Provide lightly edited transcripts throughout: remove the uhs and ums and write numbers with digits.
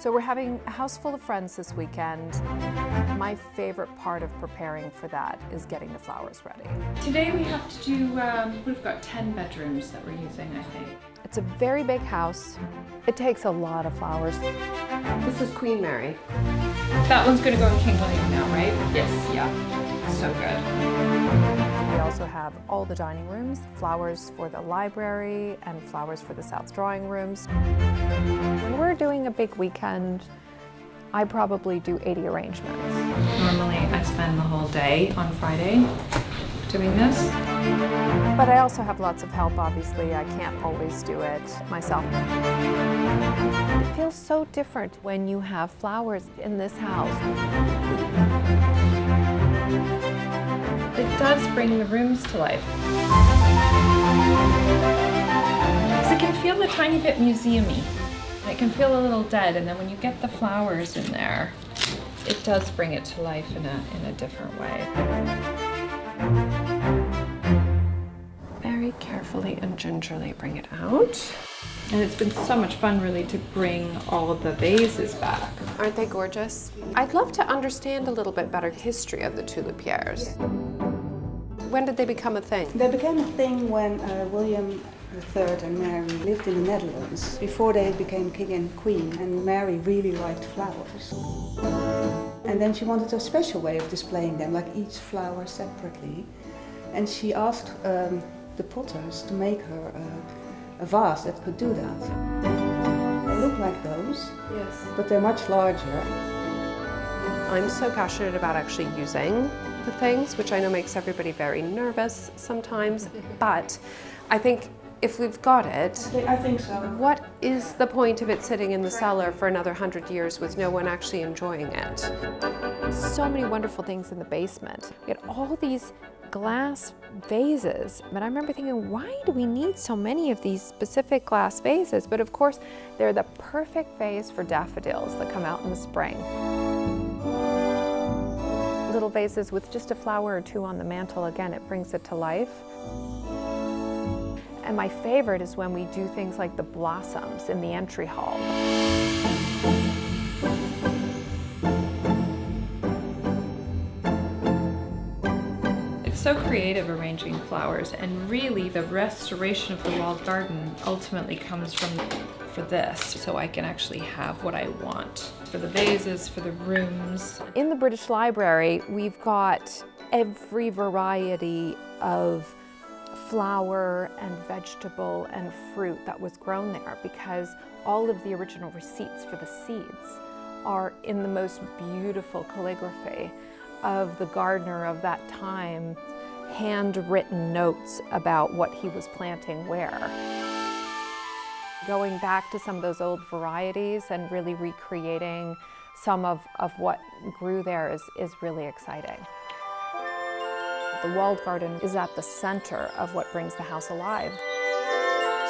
So we're having a house full of friends this weekend. My favorite part of preparing for that is getting the flowers ready. Today we have to do, we've got 10 bedrooms that we're using, I think. It's a very big house. It takes a lot of flowers. This is Queen Mary. That one's going to go in King William now, right? Yes, yeah. So good. We also have all the dining rooms, flowers for the library and flowers for the south drawing rooms. When we're doing a big weekend, I probably do 80 arrangements. Normally I spend the whole day on Friday doing this. But I also have lots of help, obviously. I can't always do it myself. It feels so different when you have flowers in this house. It does bring the rooms to life. Because it can feel a tiny bit museum-y. It can feel a little dead, and then when you get the flowers in there, it does bring it to life in a different way. Very carefully and gingerly bring it out. And it's been so much fun, really, to bring all of the vases back. Aren't they gorgeous? I'd love to understand a little bit better history of the tulipiaires. When did they become a thing? They became a thing when William III and Mary lived in the Netherlands, before they became king and queen, and Mary really liked flowers. And then she wanted a special way of displaying them, like each flower separately. And she asked the potters to make her a vase that could do that. They look like those, Yes. but they're much larger. I'm so passionate about actually using the things, which I know makes everybody very nervous sometimes, but I think if we've got it, I think so. what is the point of it sitting in the cellar for another 100 years with no one actually enjoying it? So many wonderful things in the basement. We had all these glass vases, but I remember thinking, why do we need so many of these specific glass vases? But of course, they're the perfect vase for daffodils that come out in the spring. Little vases with just a flower or two on the mantle, again, it brings it to life. And my favorite is when we do things like the blossoms in the entry hall. It's so creative arranging flowers, and really the restoration of the walled garden ultimately comes for this, so I can actually have what I want for the vases, for the rooms. In the British Library, we've got every variety of flower and vegetable and fruit that was grown there, because all of the original receipts for the seeds are in the most beautiful calligraphy of the gardener of that time, handwritten notes about what he was planting where. Going back to some of those old varieties and really recreating some of what grew there is really exciting. The walled garden is at the center of what brings the house alive.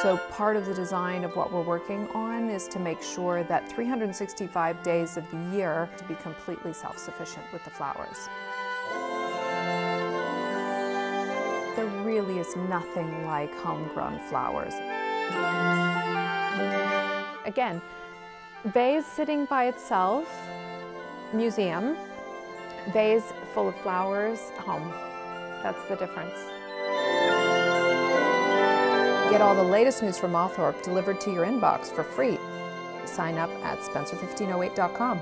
So part of the design of what we're working on is to make sure that 365 days of the year to be completely self-sufficient with the flowers. There really is nothing like homegrown flowers. Again, vase sitting by itself, museum. Vase full of flowers, home. That's the difference. Get all the latest news from Althorp delivered to your inbox for free. Sign up at spencer1508.com.